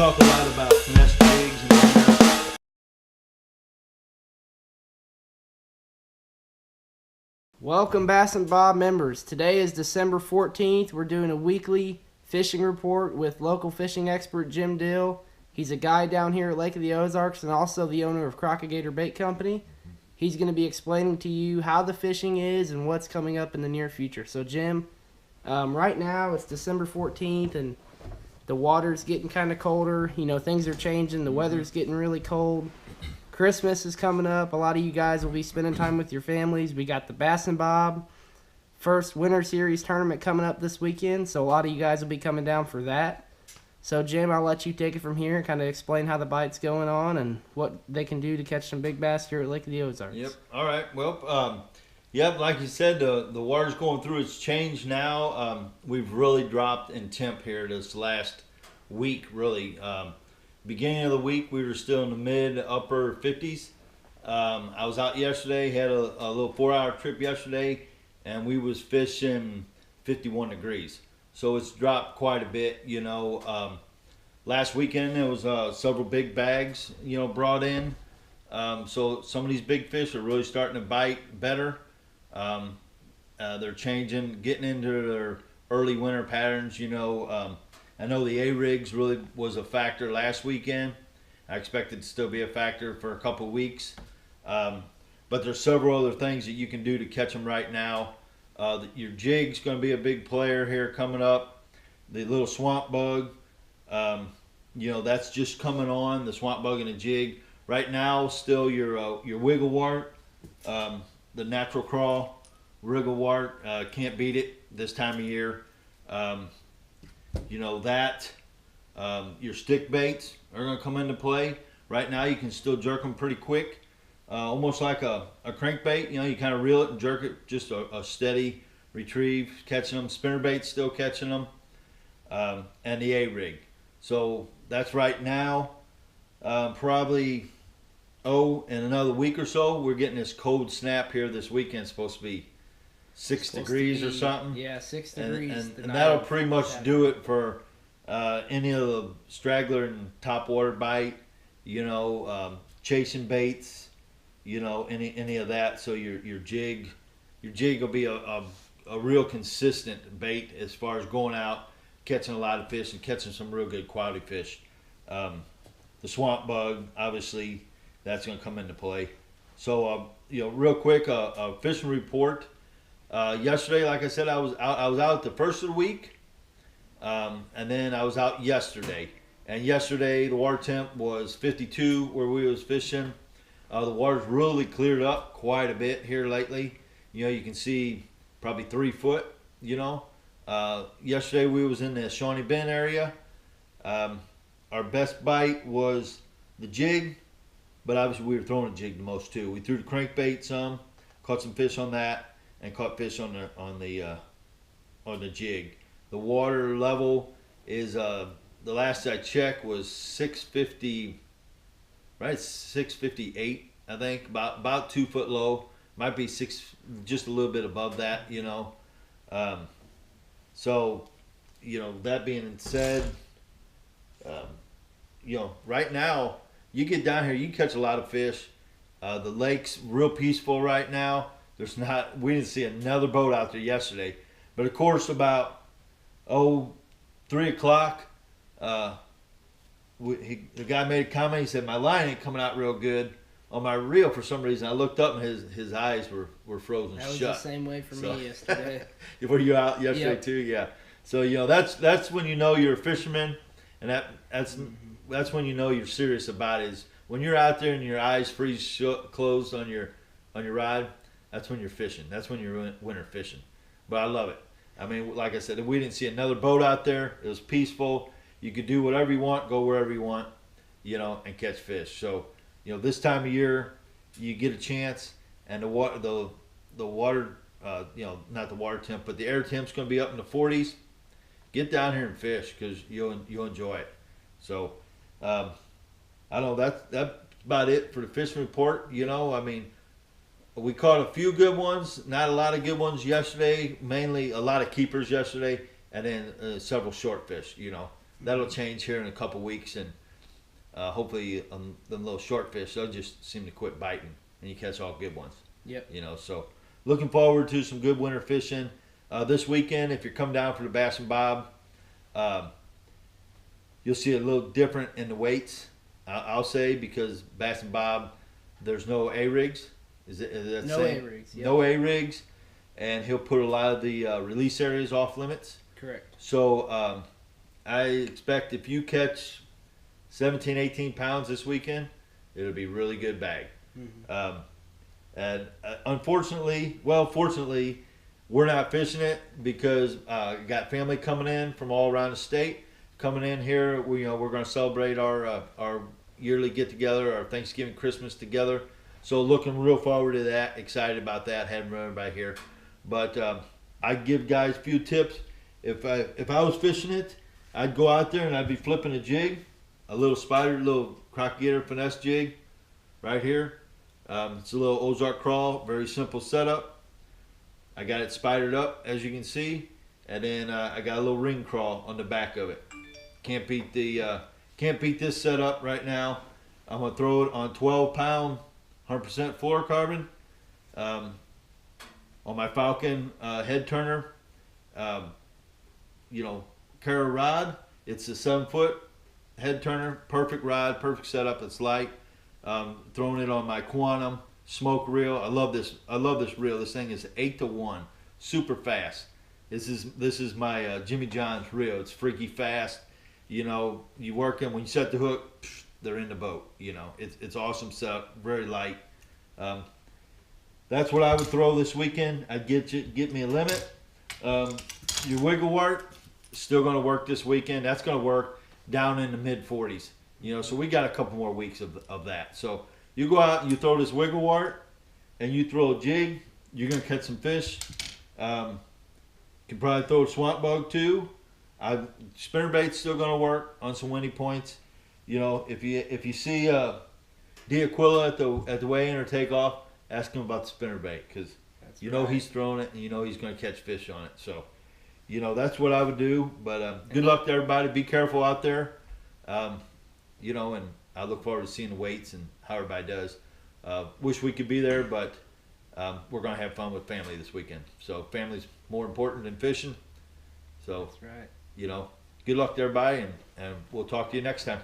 talk a lot about finesse jigs and whatnot. Welcome Bass and Bob members. Today is December 14th. We're doing a weekly fishing report with local fishing expert Jim Dill. He's a guide down here at Lake of the Ozarks and also the owner of Crocagator Bait Company. He's going to be explaining to you how the fishing is and what's coming up in the near future. So Jim, right now it's December 14th and the water's getting kind of colder. You know, things are changing. The weather's getting really cold. Christmas is coming up. A lot of you guys will be spending time with your families. We got the Bass and Bob first Winter Series tournament coming up this weekend, so a lot of you guys will be coming down for that. So, Jim, I'll let you take it from here and kind of explain how the bite's going on and what they can do to catch some big bass here at Lake of the Ozarks. Yep. All right. Well, yep. Like you said, the water's going through its change now. We've really dropped in temp here this last week. Really, beginning of the week we were still in the mid upper 50s. I was out yesterday. Had a little 4-hour trip yesterday, and we was fishing 51 degrees. So it's dropped quite a bit. You know, last weekend there was several big bags, you know, brought in. So some of these big fish are really starting to bite better. They're changing, getting into their early winter patterns. You know, I know the A-rigs really was a factor last weekend. I expect it to still be a factor for a couple weeks. But there's several other things that you can do to catch them right now. Your jig's going to be a big player here coming up. The little swamp bug, you know, that's just coming on. The swamp bug and the jig. Right now, still your wiggle wart, the natural crawl, wiggle wart, can't beat it this time of year. You know that. Your stick baits are going to come into play. Right now, you can still jerk them pretty quick. Almost like a crankbait, you know, you kind of reel it and jerk it, just a steady retrieve, catching them. Spinnerbaits still catching them, and the A-rig. So that's right now. Probably, in another week or so, we're getting this cold snap here this weekend. It's supposed to be 6 degrees or something. Yeah, 6 degrees. And that'll pretty much do it for any of the straggler and topwater bite, you know, chasing baits. You know, any of that. So your jig will be a real consistent bait as far as going out, catching a lot of fish and catching some real good quality fish. The swamp bug, obviously, that's going to come into play. So you know, real quick, a fishing report. Yesterday, like I said, I was out the first of the week, and then I was out yesterday. And yesterday, the water temp was 52 where we was fishing. The water's really cleared up quite a bit here lately. You know, you can see probably 3 foot, you know. Yesterday we was in the Shawnee Bend area. Our best bite was the jig, but obviously we were throwing a jig the most too. We threw the crankbait some, caught some fish on that, and caught fish on the jig. The water level is the last I checked was 650. Right, 658, I think, about 2 foot low. Might be six, just a little bit above that, you know. So, you know, that being said, you know, right now you get down here, you can catch a lot of fish. The lake's real peaceful right now. We didn't see another boat out there yesterday, but of course about 3 o'clock. The guy made a comment. He said my line ain't coming out real good on my reel for some reason. I looked up and his eyes were frozen shut. That was the same way for me yesterday. Were you out yesterday Yep. too? Yeah. So you know that's when you know you're a fisherman, and that's when you know you're serious about it. Is when you're out there and your eyes freeze closed on your rod. That's when you're fishing. That's when you're winter fishing. But I love it. I mean, like I said, we didn't see another boat out there. It was peaceful. You could do whatever you want, go wherever you want, you know, and catch fish. So, you know, this time of year, you get a chance, and the water, you know, not the water temp, but the air temp's going to be up in the 40s. Get down here and fish because you'll enjoy it. So, I don't know. That's about it for the fishing report. You know, I mean, we caught a few good ones, not a lot of good ones yesterday. Mainly a lot of keepers yesterday, and then several short fish. You know. that'll change here in a couple weeks, and hopefully the little short fish, they'll just seem to quit biting, and you catch all good ones. Yep. You know, so looking forward to some good winter fishing this weekend. If you're coming down for the Bass and Bob, you'll see a little different in the weights. I'll say, because Bass and Bob, there's no A rigs. Is that No saying? A rigs. Yep. No A rigs, and he'll put a lot of the release areas off limits. Correct. So I expect if you catch 17, 18 pounds this weekend, it'll be a really good bag. Mm-hmm. And fortunately, we're not fishing it because got family coming in from all around the state coming in here. We're going to celebrate our yearly get together, our Thanksgiving, Christmas together. So looking real forward to that. Excited about that. Having everybody here, but I give guys a few tips. If I was fishing it, I'd go out there and I'd be flipping a jig, a little spider, little crocodile finesse jig, right here. It's a little Ozark crawl, very simple setup. I got it spidered up, as you can see, and then I got a little ring crawl on the back of it. Can't beat this setup right now. I'm gonna throw it on 12-pound, 100% fluorocarbon on my Falcon head turner. Cara rod. It's a 7-foot head turner, perfect rod, perfect setup. It's light. Throwing it on my Quantum smoke reel. I love this reel. This thing is 8-to-1, super fast. This is my Jimmy John's reel. It's freaky fast. You work them when you set the hook, they're in the boat. It's awesome setup, very light. That's what I would throw this weekend. I'd get me a limit. Your wiggle wart still going to work this weekend. That's going to work down in the mid 40s. So we got a couple more weeks of that. So you go out and you throw this wiggle wart and you throw a jig, you're going to catch some fish. You can probably throw a swamp bug too. Spinnerbait's still going to work on some windy points. If you see D'Aquila at the weigh-in or takeoff, ask him about the spinnerbait, because he's throwing it and he's going to catch fish on it. So that's what I would do. But good luck to everybody. Be careful out there. And I look forward to seeing the weights and how everybody does. Wish we could be there, but we're going to have fun with family this weekend. So family's more important than fishing. So that's right. Good luck to everybody, and we'll talk to you next time.